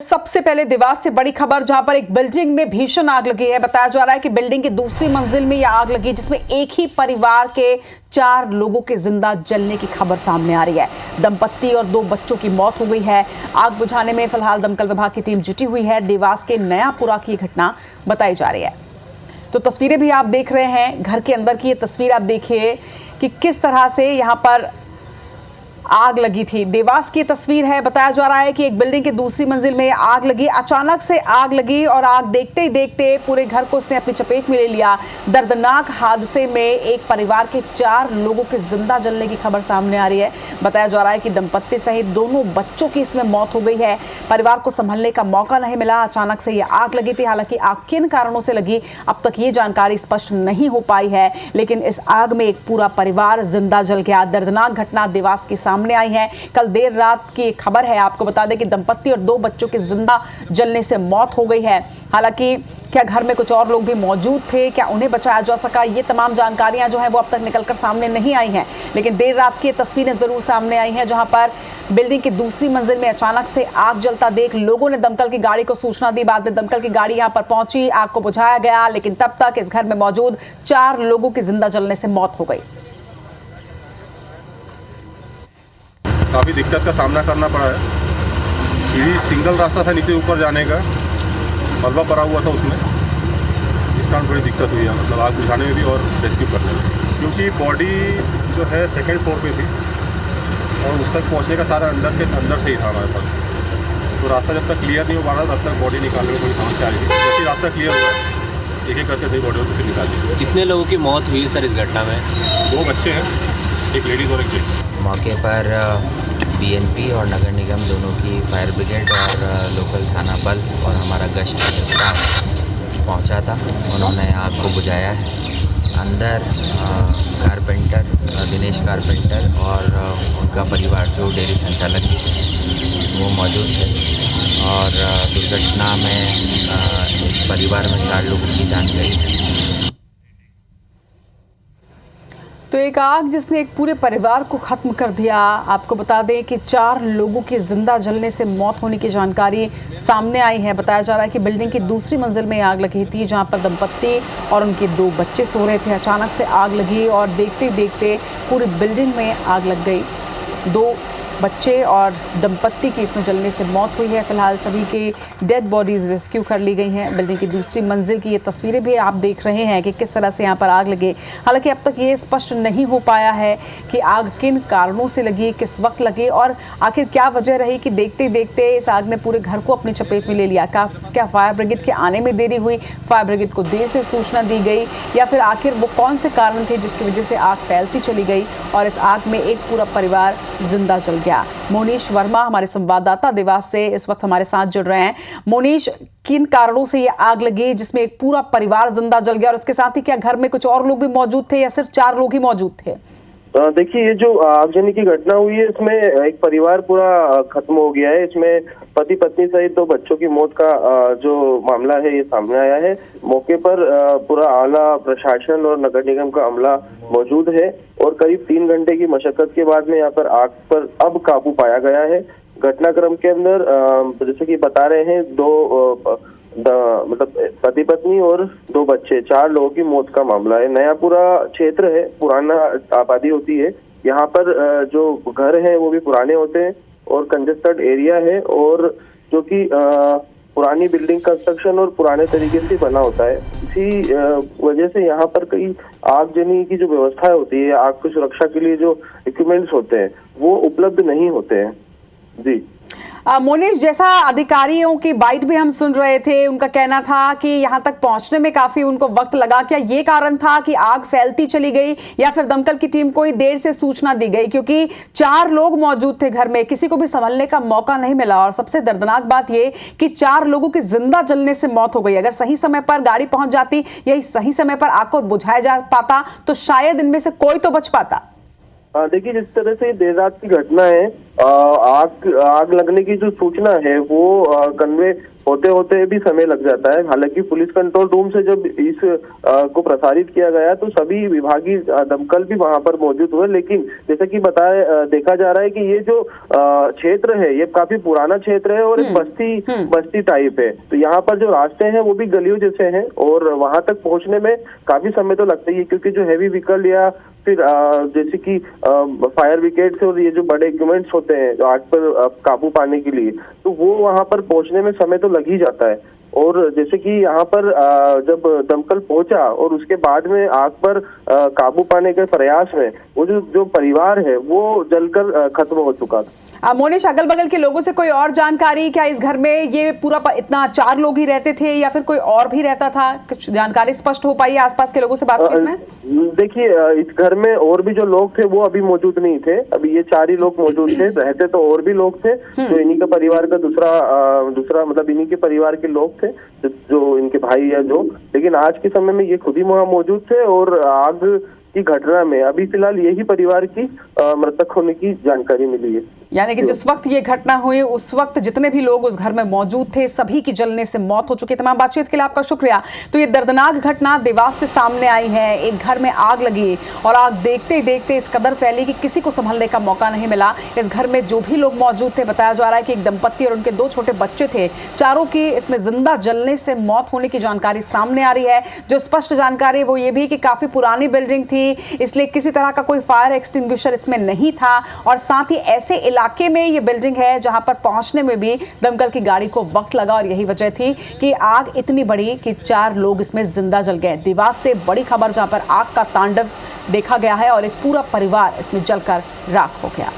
सबसे पहले देवास से बड़ी खबर, जहां पर एक बिल्डिंग में भीषण आग लगी है। बताया जा रहा है कि बिल्डिंग की दूसरी मंजिल में यह आग लगी, जिसमें एक ही परिवार के 4 लोगों के जिंदा जलने की खबर सामने आ रही है। दंपत्ति और 2 बच्चों की मौत हो गई है। आग बुझाने में फिलहाल दमकल विभाग की टीम जुटी हुई है। देवास के नयापुरा की घटना बताई जा रही है। तो तस्वीरें भी आप देख रहे हैं, घर के अंदर की ये तस्वीर आप देखिए कि किस तरह से यहां पर आग लगी थी। देवास की तस्वीर है। बताया जा रहा है कि एक बिल्डिंग की दूसरी मंजिल में आग लगी, अचानक से आग लगी और आग देखते ही देखते पूरे घर को उसने अपनी चपेट में ले लिया। दर्दनाक हादसे में एक परिवार के 4 लोगों के जिंदा जलने की खबर सामने आ रही है। बताया जा रहा है कि दंपत्ति सहित दोनों बच्चों की इसमें मौत हो गई है। परिवार को संभलने का मौका नहीं मिला, अचानक से यह आग लगी थी। हालांकि आग किन कारणों से लगी, अब तक ये जानकारी स्पष्ट नहीं हो पाई है, लेकिन इस आग में एक पूरा परिवार जिंदा जल गया। दर्दनाक घटना देवास के सामने आई है। कल देर रात की खबर है। आपको बता दें कि दंपत्ति और 2 बच्चों के जिंदा जलने से मौत हो गई है। हालांकि क्या घर में कुछ और लोग भी मौजूद थे, क्या उन्हें बचाया जा सका, ये तमाम जानकारियां जो है वो अब तक निकलकर सामने नहीं आई हैं। लेकिन देर रात की तस्वीरें जरूर सामने आई हैं, जहां पर बिल्डिंग की दूसरी मंजिल में अचानक से आग जलता देख लोगों ने दमकल की गाड़ी को सूचना दी। बाद में दमकल की गाड़ी यहां पर पहुंची, आग को बुझाया गया, लेकिन तब तक इस घर में मौजूद 4 लोगों की जिंदा जलने से मौत हो गई। काफ़ी दिक्कत का सामना करना पड़ा है। सीढ़ी सिंगल रास्ता था नीचे ऊपर जाने का, मलबा पड़ा हुआ था उसमें, इस कारण थोड़ी दिक्कत हुई है, मतलब आग बुझाने में भी और रेस्क्यू करने में। क्योंकि बॉडी जो है 2nd फ्लोर पे थी और उस तक पहुंचने का सारा अंदर से ही था हमारे पास। तो रास्ता जब तक क्लियर नहीं हो पा रहा तब तक बॉडी निकालने में थोड़ी समस्या आ रही थी। जैसे रास्ता क्लियर हुआ एक एक करके सही बॉडी को फिर निकाल दी। कितने लोगों की मौत हुई सर इस घटना में? 2 बच्चे हैं, एक लेडीज़ और एक जेंट्स। मौके पर बीएनपी और नगर निगम दोनों की फायर ब्रिगेड और लोकल थाना बल और हमारा गश्त स्टाफ पहुंचा था। उन्होंने आग को बुझाया है। अंदर कारपेंटर दिनेश कारपेंटर और उनका परिवार जो डेयरी संचालक वो मौजूद थे और दुर्घटना में इस परिवार में 4 लोगों की जान गई है। तो एक आग जिसने एक पूरे परिवार को खत्म कर दिया। आपको बता दें कि 4 लोगों की जिंदा जलने से मौत होने की जानकारी सामने आई है। बताया जा रहा है कि बिल्डिंग की दूसरी मंजिल में आग लगी थी, जहां पर दंपत्ति और उनके 2 बच्चे सो रहे थे। अचानक से आग लगी और देखते देखते पूरी बिल्डिंग में आग लग गई। 2 बच्चे और दंपत्ति की इसमें जलने से मौत हुई है। फिलहाल सभी की डेड बॉडीज रेस्क्यू कर ली गई हैं। बिल्डिंग की दूसरी मंजिल की ये तस्वीरें भी आप देख रहे हैं कि किस तरह से यहाँ पर आग लगी। हालांकि अब तक ये स्पष्ट नहीं हो पाया है कि आग किन कारणों से लगी, किस वक्त लगी और आखिर क्या वजह रही कि देखते देखते इस आग ने पूरे घर को अपनी चपेट में ले लिया। क्या फायर ब्रिगेड के आने में देरी हुई, फायर ब्रिगेड को देर से सूचना दी गई, या फिर आखिर वो कौन से कारण थे जिसकी वजह से आग फैलती चली गई और इस आग में एक पूरा परिवार जिंदा जल गया। मोनीश वर्मा हमारे संवाददाता देवास से इस वक्त हमारे साथ जुड़ रहे हैं। मोनीश, किन कारणों से ये आग लगी जिसमें एक पूरा परिवार जिंदा जल गया और इसके साथ ही क्या घर में कुछ और लोग भी मौजूद थे या सिर्फ 4 लोग ही मौजूद थे? देखिए, ये जो आगजनी की घटना हुई है इसमें एक परिवार पूरा खत्म हो गया है। इसमें पति पत्नी सहित 2 बच्चों की मौत का जो मामला है ये सामने आया है। मौके पर पूरा आला प्रशासन और नगर निगम का अमला मौजूद है और करीब 3 घंटे की मशक्कत के बाद में यहाँ पर आग पर अब काबू पाया गया है। घटनाक्रम के अंदर जैसे कि बता रहे हैं, 2 मतलब पति पत्नी और 2 बच्चे, 4 लोगों की मौत का मामला है। नयापुरा क्षेत्र है, पुराना आबादी होती है यहाँ पर। जो घर हैं वो भी पुराने होते हैं और कंजेस्टेड एरिया है और जो कि पुरानी बिल्डिंग कंस्ट्रक्शन और पुराने तरीके से बना होता है। इसी वजह से यहाँ पर कई आगजनी की जो व्यवस्था होती है, आग की सुरक्षा के लिए जो इक्विपमेंट्स होते हैं वो उपलब्ध नहीं होते हैं। जी मोनीश, जैसा अधिकारियों की बाइट भी हम सुन रहे थे, उनका कहना था कि यहां तक पहुंचने में काफी उनको वक्त लगा। क्या ये कारण था कि आग फैलती चली गई या फिर दमकल की टीम को ही देर से सूचना दी गई? क्योंकि 4 लोग मौजूद थे घर में, किसी को भी संभलने का मौका नहीं मिला और सबसे दर्दनाक बात ये कि 4 लोगों की जिंदा जलने से मौत हो गई। अगर सही समय पर गाड़ी पहुंच जाती या सही समय पर आग को बुझाया जा पाता तो शायद इनमें से कोई तो बच पाता। देखिए, जिस तरह से देर रात की घटना है आग लगने की जो सूचना है वो कन्वे होते होते भी समय लग जाता है। हालांकि पुलिस कंट्रोल रूम से जब इस को प्रसारित किया गया तो सभी विभागीय दमकल भी वहां पर मौजूद हुए, लेकिन जैसा कि देखा जा रहा है कि ये जो क्षेत्र है ये काफी पुराना क्षेत्र है और एक बस्ती टाइप है, तो यहाँ पर जो रास्ते हैं वो भी गलियों जैसे हैं और वहां तक पहुंचने में काफी समय तो लगता ही है, क्योंकि जो हैवी व्हीकल या फिर जैसे कि फायर ब्रिगेड से और ये जो बड़े इक्विपमेंट्स होते हैं जो आग पर काबू पाने के लिए, तो वो वहां पर पहुंचने में समय तो लग ही जाता है। और जैसे कि यहाँ पर जब दमकल पहुंचा और उसके बाद में आग पर काबू पाने के प्रयास में वो जो परिवार है वो जलकर खत्म हो चुका था। मोनिश, अगल बगल के लोगों से कोई और जानकारी क्या? इस घर में ये पूरा इतना 4 लोग ही रहते थे या फिर कोई और भी रहता था? कुछ जानकारी स्पष्ट हो पाई है आसपास के लोगों से बातचीत में? देखिए, इस घर में और भी जो लोग थे वो अभी मौजूद नहीं थे, अभी ये 4 ही लोग मौजूद थे। रहते तो और भी लोग थे जो इन्हीं का परिवार का दूसरा मतलब इन्हीं के परिवार के लोग थे जो इनके भाई या जो, लेकिन आज के समय में ये खुद ही वहां मौजूद थे और आग की घटना में अभी फिलहाल यही परिवार की मृतक होने की जानकारी मिली है। यानी कि जिस वक्त ये घटना हुई उस वक्त जितने भी लोग उस घर में मौजूद थे सभी की जलने से मौत हो चुकी है। तमाम बातचीत के लिए आपका शुक्रिया। तो ये दर्दनाक घटना देवास से सामने आई है। एक घर में आग लगी और आग देखते ही देखते इस कदर फैली कि किसी को संभलने का मौका नहीं मिला। इस घर में जो भी लोग मौजूद थे, बताया जा रहा है कि एक दंपत्ति और उनके 2 छोटे बच्चे थे, चारों की इसमें जिंदा जलने से मौत होने की जानकारी सामने आ रही है। जो स्पष्ट जानकारी वो ये भी कि काफी पुरानी बिल्डिंग थी, इसलिए किसी तरह का कोई फायर एक्सटिंग्विशर इसमें नहीं था और साथ ही ऐसे इलाके में ये बिल्डिंग है जहां पर पहुंचने में भी दमकल की गाड़ी को वक्त लगा और यही वजह थी कि आग इतनी बड़ी कि 4 लोग इसमें जिंदा जल गए। देवास से बड़ी खबर जहां पर आग का तांडव देखा गया है और एक पूरा परिवार इसमें जलकर राख हो गया।